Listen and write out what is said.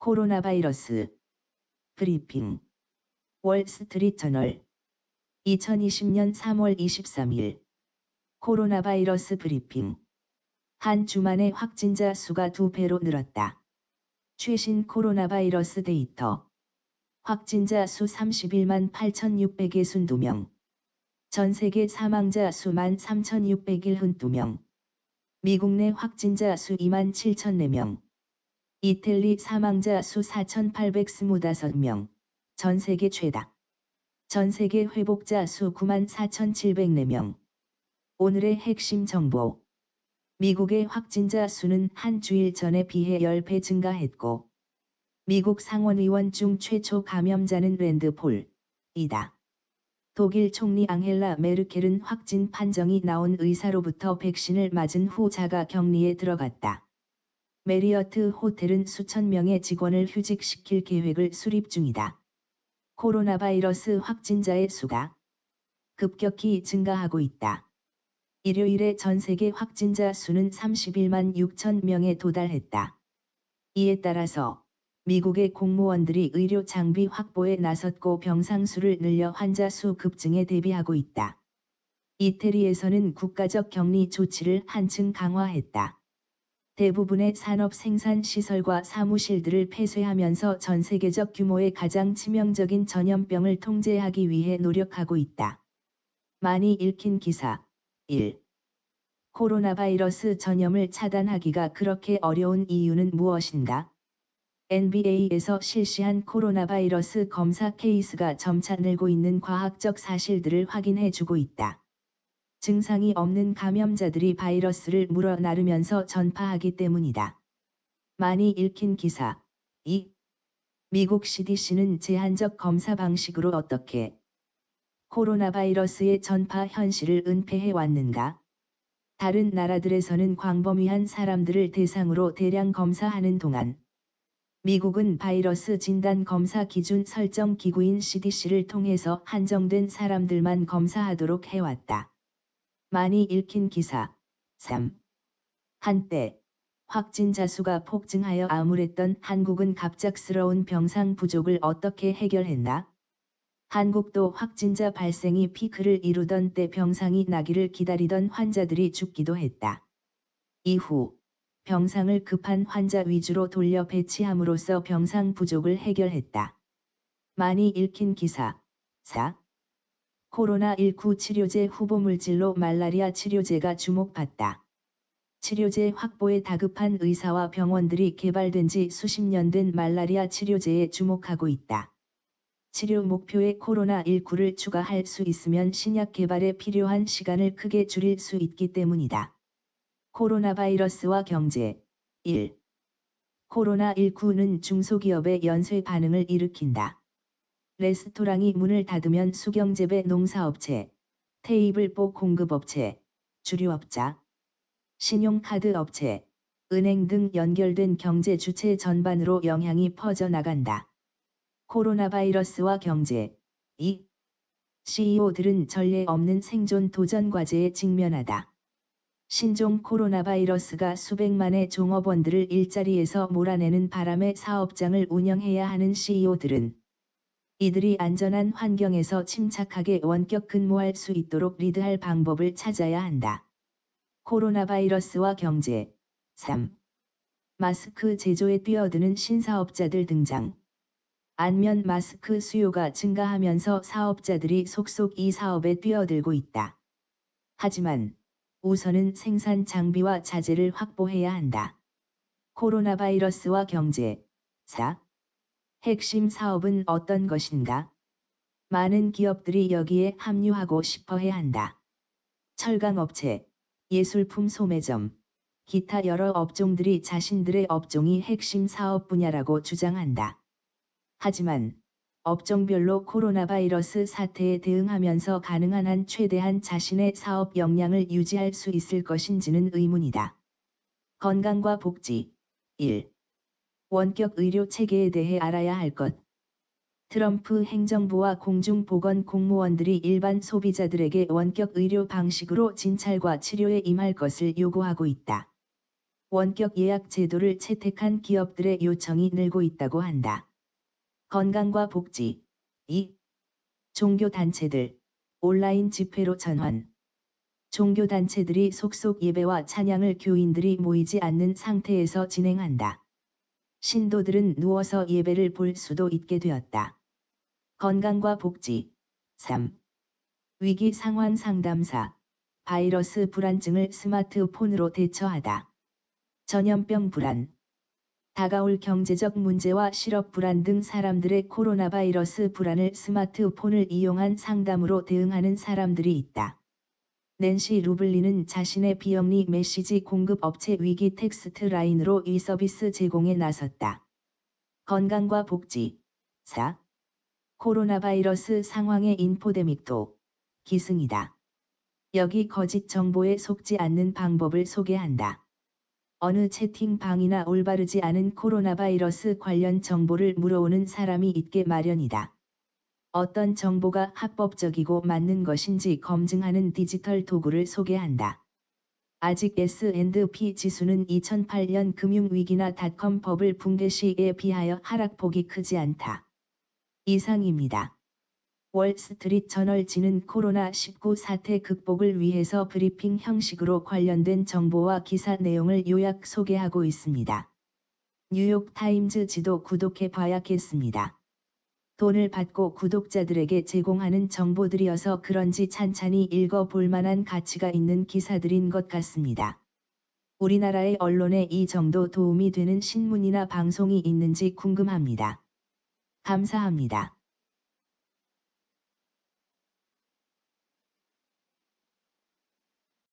코로나 바이러스 브리핑. 월스트리트저널 2020년 3월 23일 코로나 바이러스 브리핑. 한 주 만에 확진자 수가 2배로 늘었다. 최신 코로나 바이러스 데이터. 확진자 수 31만 8,662명. 전 세계 사망자 수 13,601명. 미국 내 확진자 수 2만 7,004명. 이탈리 사망자 수 4,825명. 전 세계 최다. 전 세계 회복자 수 9만 4,704명. 오늘의 핵심 정보. 미국의 확진자 수는 한 주일 전에 비해 10배 증가했고, 미국 상원의원 중 최초 감염자는 랜드 폴이다. 독일 총리 앙헬라 메르켈은 확진 판정이 나온 의사로부터 백신을 맞은 후 자가 격리에 들어갔다. 메리어트 호텔은 수천 명의 직원을 휴직시킬 계획을 수립 중이다. 코로나 바이러스 확진자의 수가 급격히 증가하고 있다. 일요일에 전 세계 확진자 수는 31만 6천 명에 도달했다. 이에 따라서 미국의 공무원들이 의료 장비 확보에 나섰고 병상 수를 늘려 환자 수 급증에 대비하고 있다. 이태리에서는 국가적 격리 조치를 한층 강화했다. 대부분의 산업 생산 시설과 사무실들을 폐쇄하면서 전 세계적 규모의 가장 치명적인 전염병을 통제하기 위해 노력하고 있다. 많이 읽힌 기사. 1. 코로나 바이러스 전염을 차단하기가 그렇게 어려운 이유는 무엇인가? NBA에서 실시한 코로나 바이러스 검사 케이스가 점차 늘고 있는 과학적 사실들을 확인해 주고 있다. 증상이 없는 감염자들이 바이러스를 물어 나르면서 전파하기 때문이다. 많이 읽힌 기사. 2. 미국 CDC는 제한적 검사 방식으로 어떻게 코로나 바이러스의 전파 현실을 은폐해 왔는가? 다른 나라들에서는 광범위한 사람들을 대상으로 대량 검사하는 동안 미국은 바이러스 진단 검사 기준 설정 기구인 CDC를 통해서 한정된 사람들만 검사하도록 해왔다. 많이 읽힌 기사. 3. 한때 확진자 수가 폭증하여 암울했던 한국은 갑작스러운 병상 부족을 어떻게 해결했나? 한국도 확진자 발생이 피크를 이루던 때 병상이 나기를 기다리던 환자들이 죽기도 했다. 이후 병상을 급한 환자 위주로 돌려 배치함으로써 병상 부족을 해결했다. 많이 읽힌 기사. 4. 코로나19 치료제 후보물질로 말라리아 치료제가 주목받다. 치료제 확보에 다급한 의사와 병원들이 개발된 지 수십 년 된 말라리아 치료제에 주목하고 있다. 치료 목표에 코로나19를 추가할 수 있으면 신약 개발에 필요한 시간을 크게 줄일 수 있기 때문이다. 코로나 바이러스와 경제. 1. 코로나19는 중소기업의 연쇄 반응을 일으킨다. 레스토랑이 문을 닫으면 수경재배 농사업체, 테이블보 공급업체, 주류업자, 신용카드 업체, 은행 등 연결된 경제 주체 전반으로 영향이 퍼져나간다. 코로나 바이러스와 경제. 2. CEO들은 전례 없는 생존 도전 과제에 직면하다. 신종 코로나 바이러스가 수백만의 종업원들을 일자리에서 몰아내는 바람에 사업장을 운영해야 하는 CEO들은 이들이 안전한 환경에서 침착하게 원격 근무할 수 있도록 리드할 방법을 찾아야 한다. 코로나 바이러스와 경제. 3. 마스크 제조에 뛰어드는 신사업자들 등장. 안면 마스크 수요가 증가하면서 사업자들이 속속 이 사업에 뛰어들고 있다. 하지만 우선은 생산 장비와 자재를 확보해야 한다. 코로나 바이러스와 경제. 4. 핵심 사업은 어떤 것인가? 많은 기업들이 여기에 합류하고 싶어 해야 한다. 철강업체, 예술품 소매점, 기타 여러 업종들이 자신들의 업종이 핵심 사업 분야라고 주장한다. 하지만 업종별로 코로나 바이러스 사태에 대응하면서 가능한 한 최대한 자신의 사업 역량을 유지할 수 있을 것인지는 의문이다. 건강과 복지. 1. 원격 의료 체계에 대해 알아야 할 것. 트럼프 행정부와 공중보건 공무원들이 일반 소비자들에게 원격 의료 방식으로 진찰과 치료에 임할 것을 요구하고 있다. 원격 예약 제도를 채택한 기업들의 요청이 늘고 있다고 한다. 건강과 복지. 2. 종교단체들. 온라인 집회로 전환. 종교단체들이 속속 예배와 찬양을 교인들이 모이지 않는 상태에서 진행한다. 신도들은 누워서 예배를 볼 수도 있게 되었다. 건강과 복지. 3. 위기 상황 상담사. 바이러스 불안증을 스마트폰으로 대처하다. 전염병 불안. 다가올 경제적 문제와 실업 불안 등 사람들의 코로나 바이러스 불안을 스마트폰을 이용한 상담으로 대응하는 사람들이 있다. 낸시 루블리는 자신의 비영리 메시지 공급 업체 위기 텍스트 라인으로 이 서비스 제공에 나섰다. 건강과 복지. 4. 코로나 바이러스 상황의 인포데믹도 기승이다. 여기 거짓 정보에 속지 않는 방법을 소개한다. 어느 채팅방이나 올바르지 않은 코로나 바이러스 관련 정보를 물어오는 사람이 있게 마련이다. 어떤 정보가 합법적이고 맞는 것인지 검증하는 디지털 도구를 소개한다. 아직 S&P 지수는 2008년 금융위기나 닷컴 버블 붕괴 시에 비하여 하락폭이 크지 않다. 이상입니다. 월스트리트저널지는 코로나19 사태 극복을 위해서 브리핑 형식으로 관련된 정보와 기사 내용을 요약 소개하고 있습니다. 뉴욕타임즈지도 구독해 봐야겠습니다. 돈을 받고 구독자들에게 제공하는 정보들이어서 그런지 찬찬히 읽어볼 만한 가치가 있는 기사들인 것 같습니다. 우리나라의 언론에 이 정도 도움이 되는 신문이나 방송이 있는지 궁금합니다. 감사합니다.